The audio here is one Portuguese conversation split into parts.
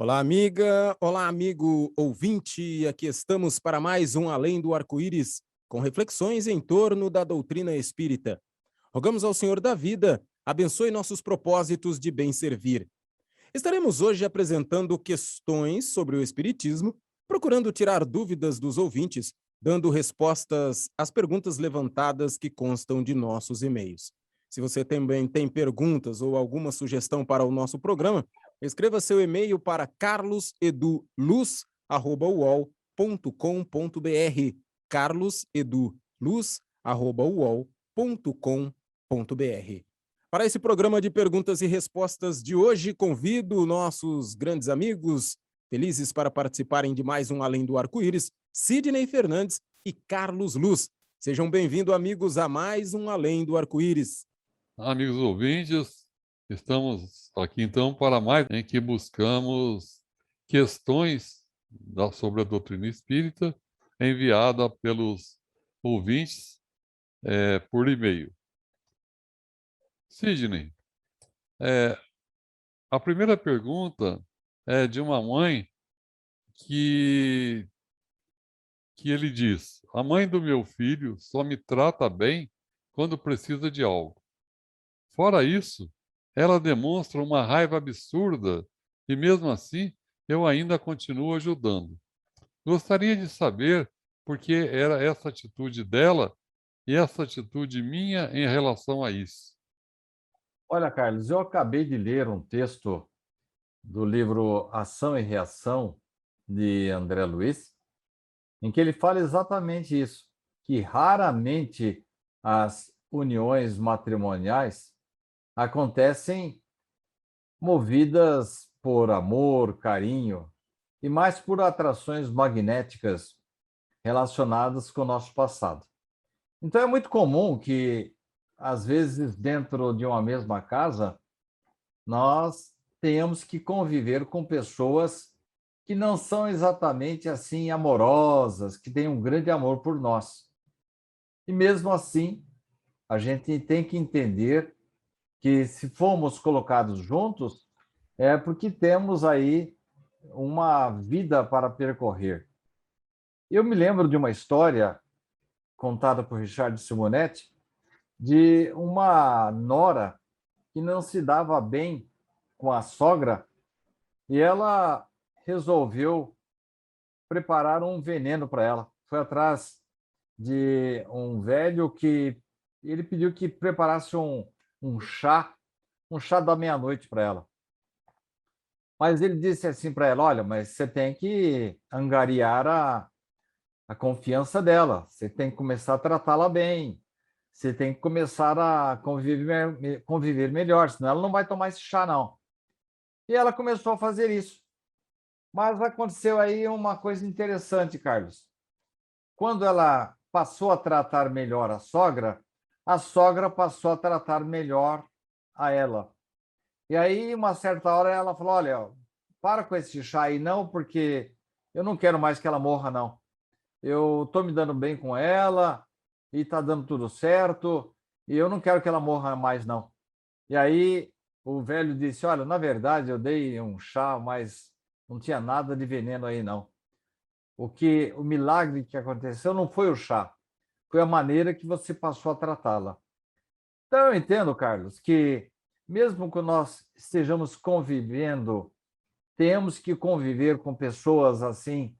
Olá, amiga. Olá, amigo ouvinte. Aqui estamos para mais um Além do Arco-Íris, com reflexões em torno da doutrina espírita. Rogamos ao Senhor da vida, abençoe nossos propósitos de bem servir. Estaremos hoje apresentando questões sobre o Espiritismo, procurando tirar dúvidas dos ouvintes, dando respostas às perguntas levantadas que constam de nossos e-mails. Se você também tem perguntas ou alguma sugestão para o nosso programa, escreva seu e-mail para carloseduluz@uol.com.br, carloseduluz@uol.com.br. Para esse programa de perguntas e respostas de hoje, convido nossos grandes amigos, felizes para participarem de mais um Além do Arco-Íris, Sidney Fernandes e Carlos Luz. Sejam bem-vindos, amigos, a mais um Além do Arco-Íris. Amigos ouvintes, estamos aqui então para mais em que buscamos questões sobre a doutrina espírita enviada pelos ouvintes por e-mail. Sidney, eh, a primeira pergunta é de uma mãe que, que ele diz: a mãe do meu filho só me trata bem quando precisa de algo. Fora isso, ela demonstra uma raiva absurda e, mesmo assim, eu ainda continuo ajudando. Gostaria de saber por que era essa atitude dela e essa atitude minha em relação a isso. Olha, Carlos, eu acabei de ler um texto do livro Ação e Reação, de André Luiz, em que ele fala exatamente isso, que raramente as uniões matrimoniais acontecem movidas por amor, carinho e mais por atrações magnéticas relacionadas com o nosso passado. Então é muito comum que, às vezes, dentro de uma mesma casa, nós tenhamos que conviver com pessoas que não são exatamente assim amorosas, que têm um grande amor por nós. E mesmo assim, a gente tem que entender que se formos colocados juntos, é porque temos aí uma vida para percorrer. Eu me lembro de uma história contada por Richard Simonetti de uma nora que não se dava bem com a sogra e ela resolveu preparar um veneno para ela. Foi atrás de um velho que ele pediu que preparasse um chá da meia-noite para ela. Mas ele disse assim para ela: olha, mas você tem que angariar a confiança dela, você tem que começar a tratá-la bem, você tem que começar a conviver melhor, senão ela não vai tomar esse chá, não. E ela começou a fazer isso. Mas aconteceu aí uma coisa interessante, Carlos. Quando ela passou a tratar melhor a sogra passou a tratar melhor a ela. E aí, uma certa hora, ela falou: olha, para com esse chá aí, não, porque eu não quero mais que ela morra, não. Eu estou me dando bem com ela e está dando tudo certo, e eu não quero que ela morra mais, não. E aí, o velho disse: olha, na verdade, eu dei um chá, mas não tinha nada de veneno aí, não. O milagre que aconteceu não foi o chá, foi a maneira que você passou a tratá-la. Então, eu entendo, Carlos, que mesmo que nós estejamos convivendo, temos que conviver com pessoas assim,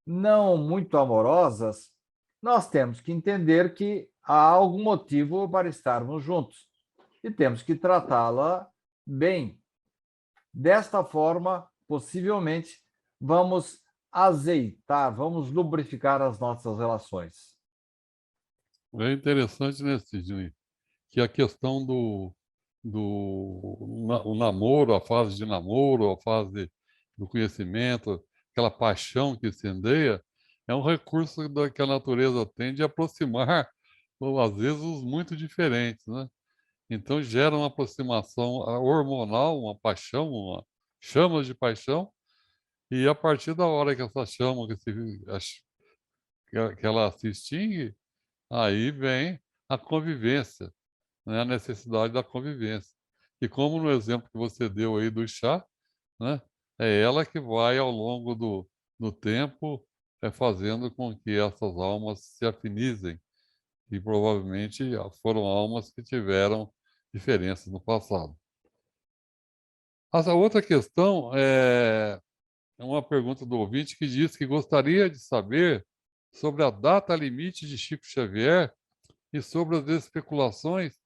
não muito amorosas, nós temos que entender que há algum motivo para estarmos juntos e temos que tratá-la bem. Desta forma, possivelmente, vamos azeitar, vamos lubrificar as nossas relações. É interessante, né, Sidney, que a questão o namoro, a fase de namoro, a fase do conhecimento, aquela paixão que incendeia, é um recurso que a natureza tem de aproximar, ou, às vezes, os muito diferentes, né? Então gera uma aproximação hormonal, uma paixão, uma chamas de paixão, e a partir da hora que essa chama que ela se extingue, aí vem a convivência, né, a necessidade da convivência. E como no exemplo que você deu aí do chá, né, é ela que vai, ao longo do tempo, fazendo com que essas almas se afinizem, e provavelmente foram almas que tiveram diferenças no passado. Essa outra questão é uma pergunta do ouvinte que diz que gostaria de saber sobre a data limite de Chico Xavier e sobre as especulações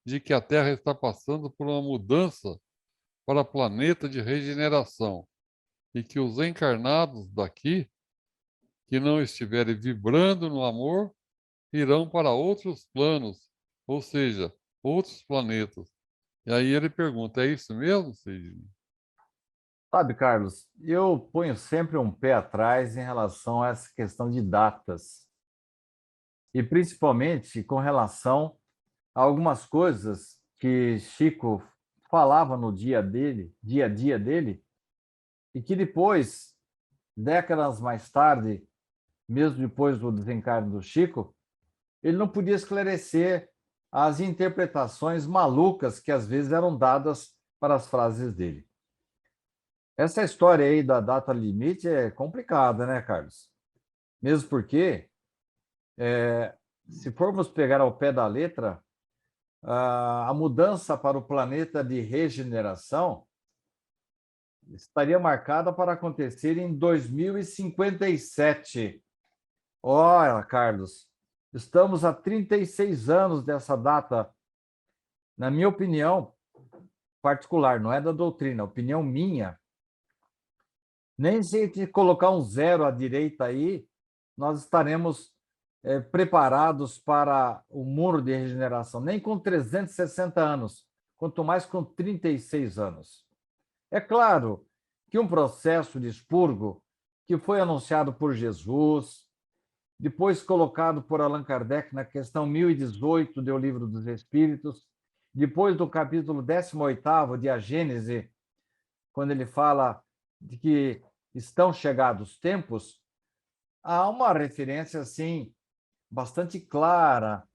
de que a Terra está passando por uma mudança para planeta de regeneração e que os encarnados daqui, que não estiverem vibrando no amor, irão para outros planos, ou seja, outros planetas. E aí ele pergunta, é isso mesmo, Sidney? Sabe, Carlos, eu ponho sempre um pé atrás em relação a essa questão de datas, e principalmente com relação a algumas coisas que Chico falava no dia a dia dele, e que depois, décadas mais tarde, mesmo depois do desencarne do Chico, ele não podia esclarecer as interpretações malucas que às vezes eram dadas para as frases dele. Essa história aí da data limite é complicada, né, Carlos? Mesmo porque, se formos pegar ao pé da letra, a mudança para o planeta de regeneração estaria marcada para acontecer em 2057. Olha, Carlos, estamos há 36 anos dessa data. Na minha opinião particular, não é da doutrina, opinião minha, nem se a gente colocar um zero à direita aí, nós estaremos preparados para o muro de regeneração, nem com 360 anos, quanto mais com 36 anos. É claro que um processo de expurgo que foi anunciado por Jesus, depois colocado por Allan Kardec na questão 1018 do Livro dos Espíritos, depois do capítulo 18º de A Gênese, quando ele fala de que estão chegados os tempos, há uma referência assim bastante clara,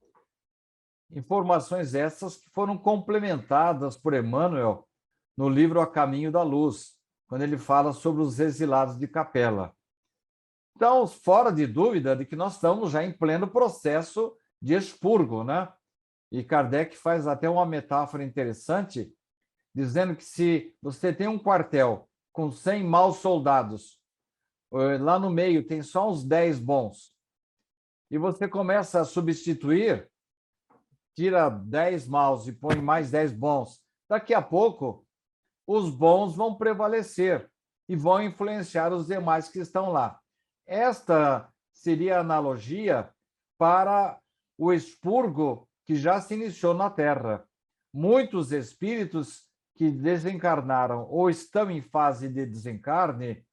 informações essas que foram complementadas por Emmanuel no livro A Caminho da Luz, quando ele fala sobre os exilados de Capela. Então, fora de dúvida de que nós estamos já em pleno processo de expurgo, né? E Kardec faz até uma metáfora interessante, dizendo que se você tem um quartel com 100 maus soldados, lá no meio tem só uns 10 bons, e você começa a substituir, tira 10 maus e põe mais 10 bons, daqui a pouco os bons vão prevalecer e vão influenciar os demais que estão lá. Esta seria a analogia para o expurgo que já se iniciou na Terra. Muitos espíritos que desencarnaram ou estão em fase de desencarne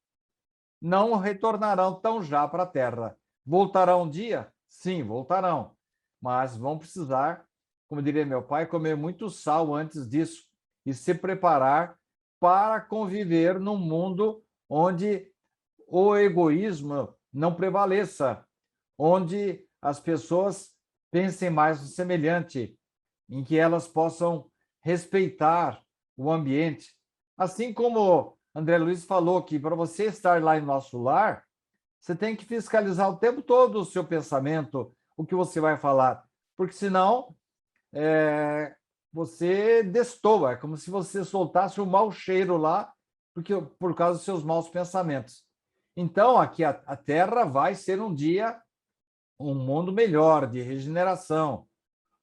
não retornarão tão já para a Terra. Voltarão um dia? Sim, voltarão. Mas vão precisar, como diria meu pai, comer muito sal antes disso e se preparar para conviver num mundo onde o egoísmo não prevaleça, onde as pessoas pensem mais no semelhante, em que elas possam respeitar o ambiente. Assim como André Luiz falou que para você estar lá em nosso lar, você tem que fiscalizar o tempo todo o seu pensamento, o que você vai falar, porque senão você destoa, é como se você soltasse um mau cheiro lá, por causa dos seus maus pensamentos. Então, aqui a Terra vai ser um dia, um mundo melhor, de regeneração,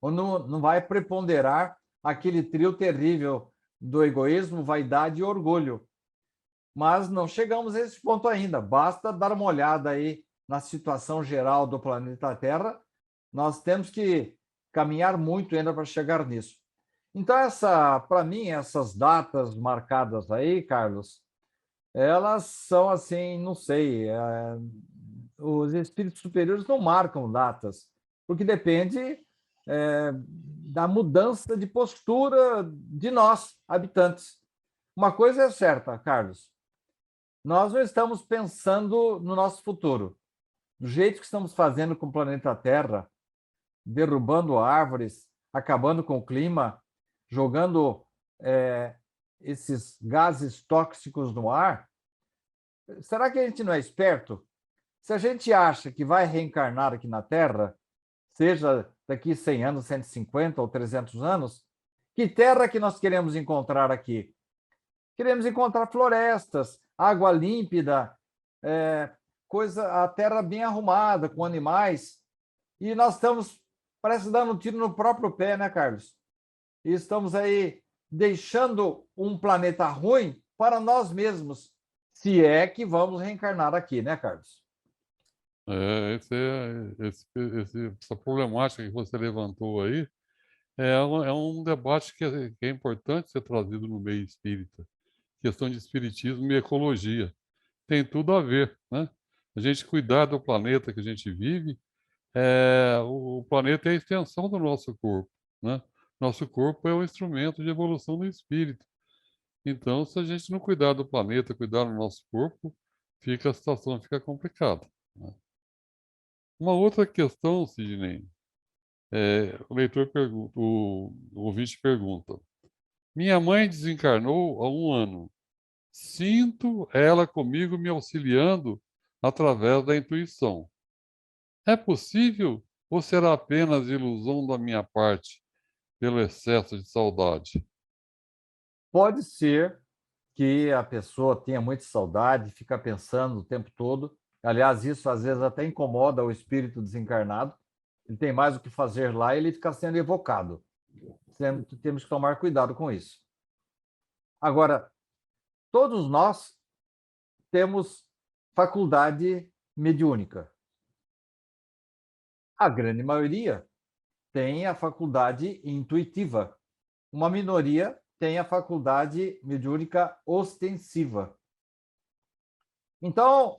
onde não vai preponderar aquele trio terrível do egoísmo, vaidade e orgulho. Mas não chegamos a esse ponto ainda. Basta dar uma olhada aí na situação geral do planeta Terra. Nós temos que caminhar muito ainda para chegar nisso. Então, para mim, essas datas marcadas aí, Carlos, elas são assim, não sei, os espíritos superiores não marcam datas, porque depende da mudança de postura de nós, habitantes. Uma coisa é certa, Carlos, nós não estamos pensando no nosso futuro. Do jeito que estamos fazendo com o planeta Terra, derrubando árvores, acabando com o clima, jogando esses gases tóxicos no ar, será que a gente não é esperto? Se a gente acha que vai reencarnar aqui na Terra, seja daqui 100 anos, 150 ou 300 anos, que terra que nós queremos encontrar aqui? Queremos encontrar florestas, água límpida, a terra bem arrumada, com animais. E nós estamos, parece, dando um tiro no próprio pé, né, Carlos? E estamos aí deixando um planeta ruim para nós mesmos, se é que vamos reencarnar aqui, né, Carlos? Essa problemática que você levantou aí é um debate que é importante ser trazido no meio espírita. Questão de espiritismo e ecologia. Tem tudo a ver, né? A gente cuidar do planeta que a gente vive, o planeta é a extensão do nosso corpo, né? Nosso corpo é um instrumento de evolução do espírito. Então, se a gente não cuidar do planeta, cuidar do nosso corpo, a situação fica complicada, né? Uma outra questão, Sidney, o leitor pergunta, o ouvinte pergunta: minha mãe desencarnou há 1 ano. Sinto ela comigo me auxiliando através da intuição. É possível ou será apenas ilusão da minha parte pelo excesso de saudade? Pode ser que a pessoa tenha muita saudade, fica pensando o tempo todo. Aliás, isso às vezes até incomoda o espírito desencarnado. Ele tem mais o que fazer lá e ele fica sendo evocado. Temos que tomar cuidado com isso. Agora, todos nós temos faculdade mediúnica. A grande maioria tem a faculdade intuitiva. Uma minoria tem a faculdade mediúnica ostensiva. Então,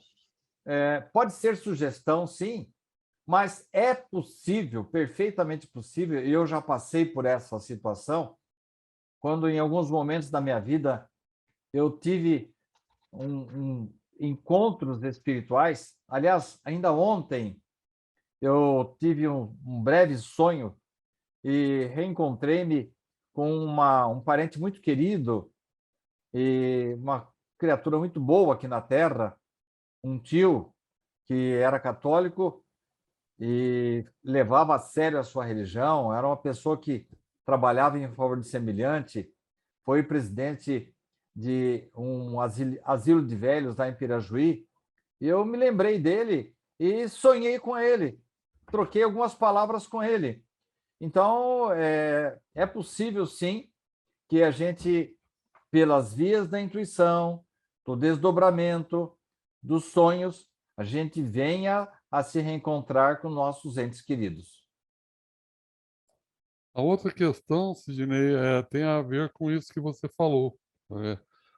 pode ser sugestão, sim, mas é possível, perfeitamente possível, e eu já passei por essa situação, quando em alguns momentos da minha vida eu tive encontros espirituais. Aliás, ainda ontem eu tive um breve sonho e reencontrei-me com um parente muito querido e uma criatura muito boa aqui na Terra, um tio que era católico e levava a sério a sua religião, era uma pessoa que trabalhava em favor de semelhante, foi presidente de um asilo de velhos lá em Pirajuí, e eu me lembrei dele e sonhei com ele, troquei algumas palavras com ele. Então, é possível, sim, que a gente, pelas vias da intuição, do desdobramento, dos sonhos, a gente venha a se reencontrar com nossos entes queridos. A outra questão, Sidney, tem a ver com isso que você falou,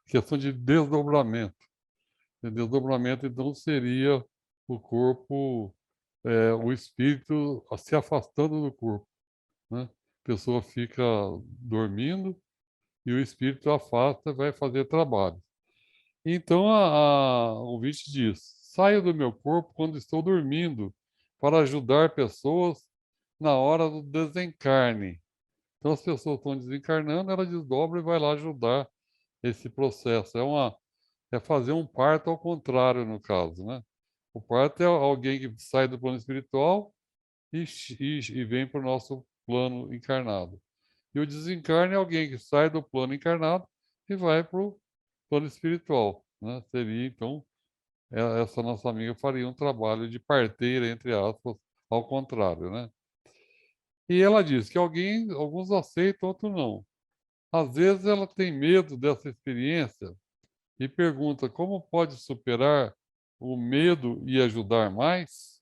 questão de desdobramento. O desdobramento, então, seria o corpo, o espírito se afastando do corpo, né? A pessoa fica dormindo e o espírito afasta e vai fazer trabalho. Então, o ouvinte diz: saio do meu corpo quando estou dormindo para ajudar pessoas na hora do desencarne. Então, as pessoas estão desencarnando, ela desdobra e vai lá ajudar esse processo. É fazer um parto ao contrário, no caso, né? O parto é alguém que sai do plano espiritual e vem para o nosso plano encarnado. E o desencarne é alguém que sai do plano encarnado e vai para o plano espiritual, né? Seria, então, essa nossa amiga faria um trabalho de parteira, entre aspas, ao contrário, né? E ela diz que alguns aceitam, outros não. Às vezes ela tem medo dessa experiência e pergunta como pode superar o medo e ajudar mais?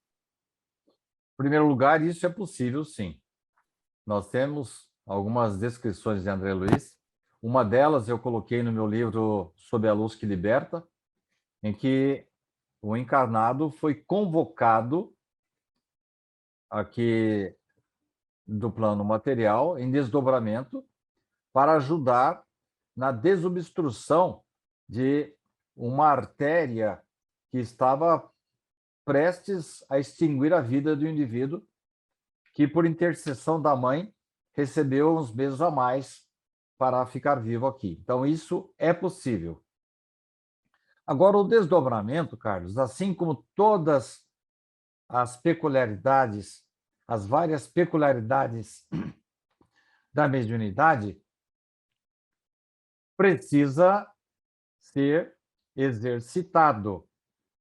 Em primeiro lugar, isso é possível, sim. Nós temos algumas descrições de André Luiz. Uma delas eu coloquei no meu livro Sob a Luz que Liberta, em que o encarnado foi convocado aqui do plano material, em desdobramento, para ajudar na desobstrução de uma artéria que estava prestes a extinguir a vida do indivíduo, que, por intercessão da mãe, recebeu uns meses a mais para ficar vivo aqui. Então, isso é possível. Agora, o desdobramento, Carlos, assim como todas as peculiaridades, as várias peculiaridades da mediunidade, precisa ser exercitado,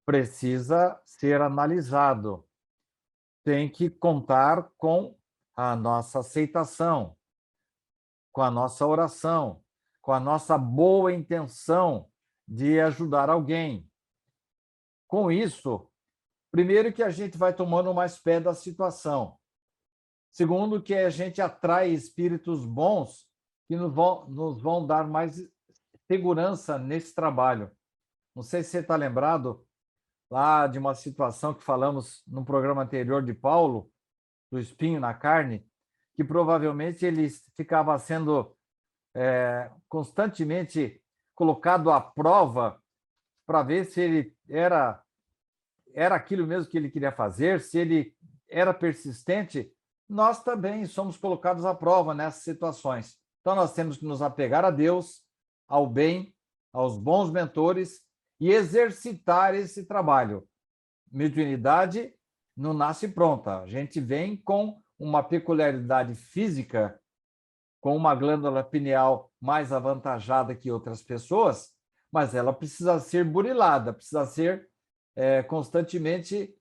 precisa ser analisado, tem que contar com a nossa aceitação, com a nossa oração, com a nossa boa intenção de ajudar alguém. Com isso, primeiro que a gente vai tomando mais pé da situação. Segundo, que a gente atrai espíritos bons que nos vão dar mais segurança nesse trabalho. Não sei se você está lembrado lá de uma situação que falamos no programa anterior de Paulo, do espinho na carne, que provavelmente ele ficava sendo constantemente colocado à prova para ver se ele era aquilo mesmo que ele queria fazer, se ele era persistente. Nós também somos colocados à prova nessas situações. Então, nós temos que nos apegar a Deus, ao bem, aos bons mentores e exercitar esse trabalho. Mediunidade não nasce pronta. A gente vem com uma peculiaridade física, com uma glândula pineal mais avantajada que outras pessoas, mas ela precisa ser burilada, precisa ser constantemente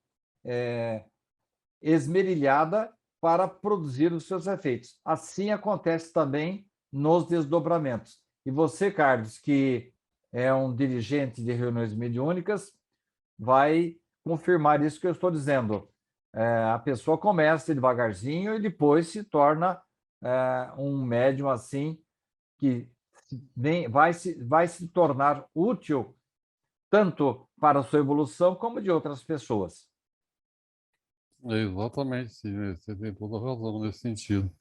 esmerilhada para produzir os seus efeitos. Assim acontece também nos desdobramentos. E você, Carlos, que é um dirigente de reuniões mediúnicas, vai confirmar isso que eu estou dizendo. A pessoa começa devagarzinho e depois se torna um médium assim que vai se tornar útil tanto para a sua evolução como de outras pessoas. Exatamente, sim, você tem toda a razão nesse sentido.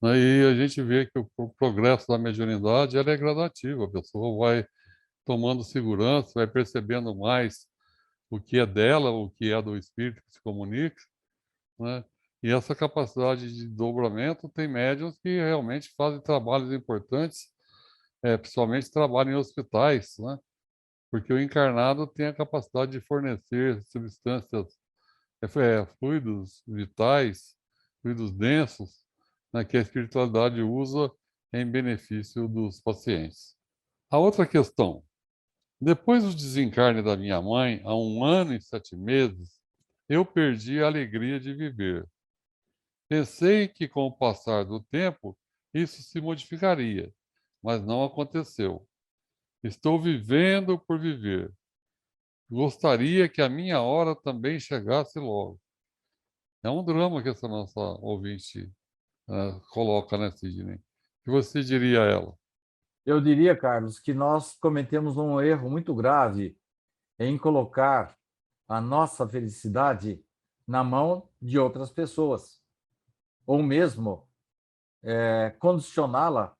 Aí a gente vê que o progresso da mediunidade ela é gradativo, a pessoa vai tomando segurança, vai percebendo mais o que é dela, o que é do espírito que se comunica, né? E essa capacidade de dobramento tem médiuns que realmente fazem trabalhos importantes, principalmente trabalho em hospitais, né? Porque o encarnado tem a capacidade de fornecer substâncias, fluidos vitais, fluidos densos, né, que a espiritualidade usa em benefício dos pacientes. A outra questão: depois do desencarne da minha mãe, há 1 ano e 7 meses, eu perdi a alegria de viver. Pensei que, com o passar do tempo, isso se modificaria, mas não aconteceu. Estou vivendo por viver. Gostaria que a minha hora também chegasse logo. É um drama que essa nossa ouvinte coloca, né, Sidney? O que você diria a ela? Eu diria, Carlos, que nós cometemos um erro muito grave em colocar a nossa felicidade na mão de outras pessoas, ou mesmo condicioná-la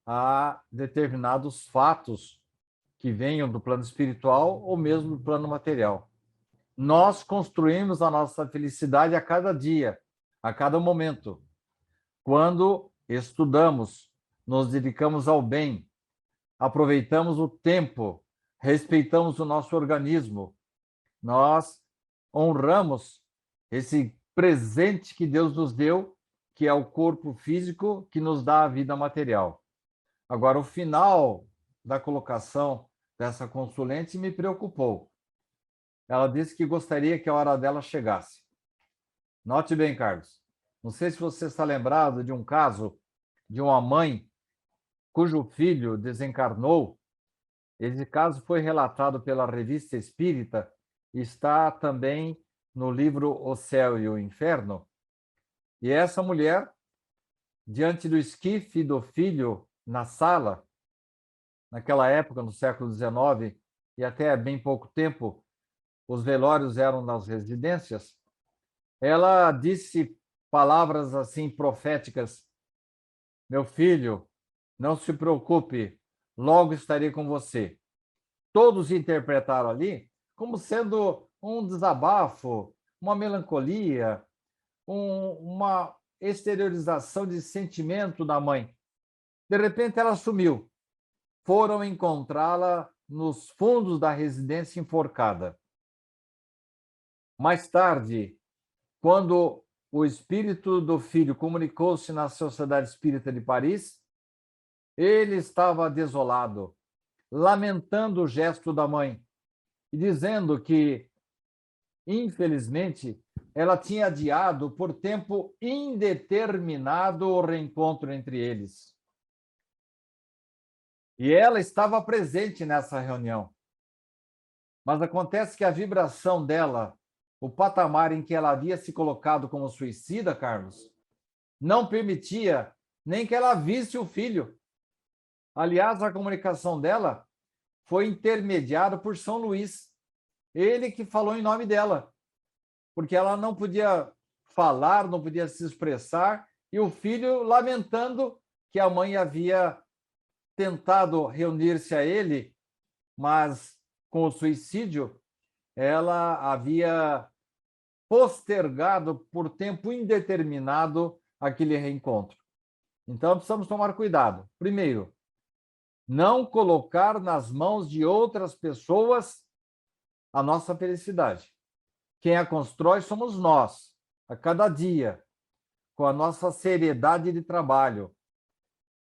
a determinados fatos que venham do plano espiritual ou mesmo do plano material. Nós construímos a nossa felicidade a cada dia, a cada momento. Quando estudamos, nos dedicamos ao bem, aproveitamos o tempo, respeitamos o nosso organismo, nós honramos esse presente que Deus nos deu, que é o corpo físico que nos dá a vida material. Agora, o final da colocação dessa consulente me preocupou. Ela disse que gostaria que a hora dela chegasse. Note bem, Carlos. Não sei se você está lembrado de um caso de uma mãe cujo filho desencarnou. Esse caso foi relatado pela Revista Espírita e está também no livro O Céu e o Inferno. E essa mulher, diante do esquife do filho na sala, naquela época, no século XIX, e até bem pouco tempo, os velórios eram nas residências, ela disse palavras assim proféticas: meu filho, não se preocupe, logo estarei com você. Todos interpretaram ali como sendo um desabafo, uma melancolia, uma exteriorização de sentimento da mãe. De repente ela sumiu. Foram encontrá-la nos fundos da residência enforcada. Mais tarde, quando o espírito do filho comunicou-se na Sociedade Espírita de Paris, ele estava desolado, lamentando o gesto da mãe e dizendo que, infelizmente, ela tinha adiado por tempo indeterminado o reencontro entre eles. E ela estava presente nessa reunião. Mas acontece que a vibração dela, o patamar em que ela havia se colocado como suicida, Carlos, não permitia nem que ela visse o filho. Aliás, a comunicação dela foi intermediada por São Luís. Ele que falou em nome dela, porque ela não podia falar, não podia se expressar, e o filho lamentando que a mãe havia tentado reunir-se a ele, mas com o suicídio, ela havia postergado por tempo indeterminado aquele reencontro. Então, precisamos tomar cuidado. Primeiro, não colocar nas mãos de outras pessoas a nossa felicidade. Quem a constrói somos nós, a cada dia, com a nossa seriedade de trabalho,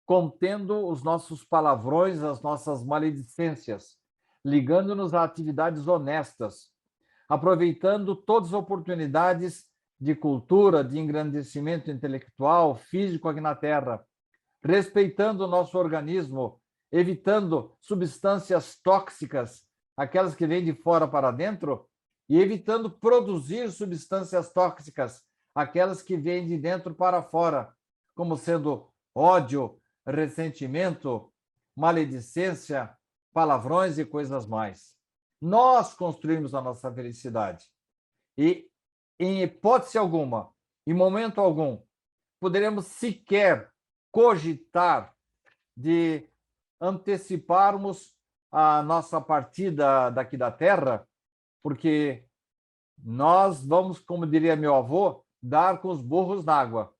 contendo os nossos palavrões, as nossas maledicências, ligando-nos a atividades honestas, aproveitando todas as oportunidades de cultura, de engrandecimento intelectual, físico aqui na Terra, respeitando o nosso organismo, evitando substâncias tóxicas, aquelas que vêm de fora para dentro, e evitando produzir substâncias tóxicas, aquelas que vêm de dentro para fora, como sendo ódio, ressentimento, maledicência, palavrões e coisas mais. Nós construímos a nossa felicidade. E, em hipótese alguma, em momento algum, poderemos sequer cogitar de anteciparmos a nossa partida daqui da Terra, porque nós vamos, como diria meu avô, dar com os burros na água.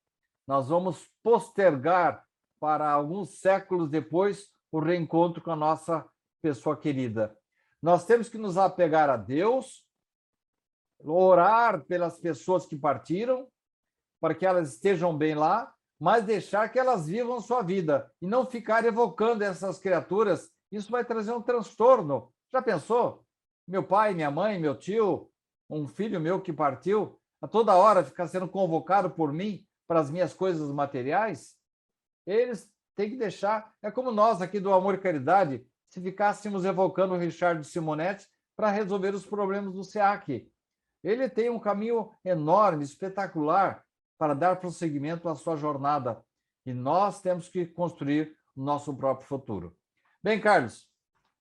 Nós vamos postergar para alguns séculos depois o reencontro com a nossa pessoa querida. Nós temos que nos apegar a Deus, orar pelas pessoas que partiram, para que elas estejam bem lá, mas deixar que elas vivam sua vida e não ficar evocando essas criaturas. Isso vai trazer um transtorno. Já pensou? Meu pai, minha mãe, meu tio, um filho meu que partiu, a toda hora ficar sendo convocado por mim para as minhas coisas materiais? Eles têm que deixar. É como nós aqui do Amor e Caridade, se ficássemos evocando o Richard Simonetti para resolver os problemas do SEAC. Ele tem um caminho enorme, espetacular, para dar prosseguimento à sua jornada. E nós temos que construir o nosso próprio futuro. Bem, Carlos,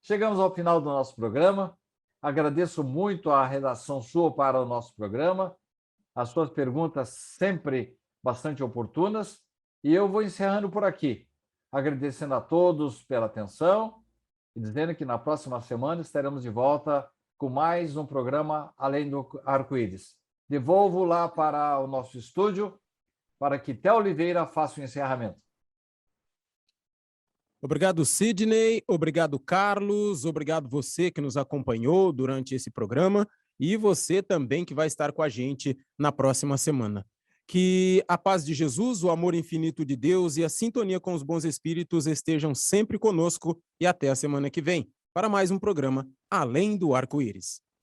chegamos ao final do nosso programa. Agradeço muito a redação sua para o nosso programa, as suas perguntas sempre bastante oportunas. E eu vou encerrando por aqui, agradecendo a todos pela atenção e dizendo que na próxima semana estaremos de volta com mais um programa Além do Arco-Íris. Devolvo lá para o nosso estúdio para que Theo Oliveira faça o encerramento. Obrigado, Sidney. Obrigado, Carlos. Obrigado você que nos acompanhou durante esse programa e você também que vai estar com a gente na próxima semana. Que a paz de Jesus, o amor infinito de Deus e a sintonia com os bons espíritos estejam sempre conosco e até a semana que vem para mais um programa Além do Arco-Íris.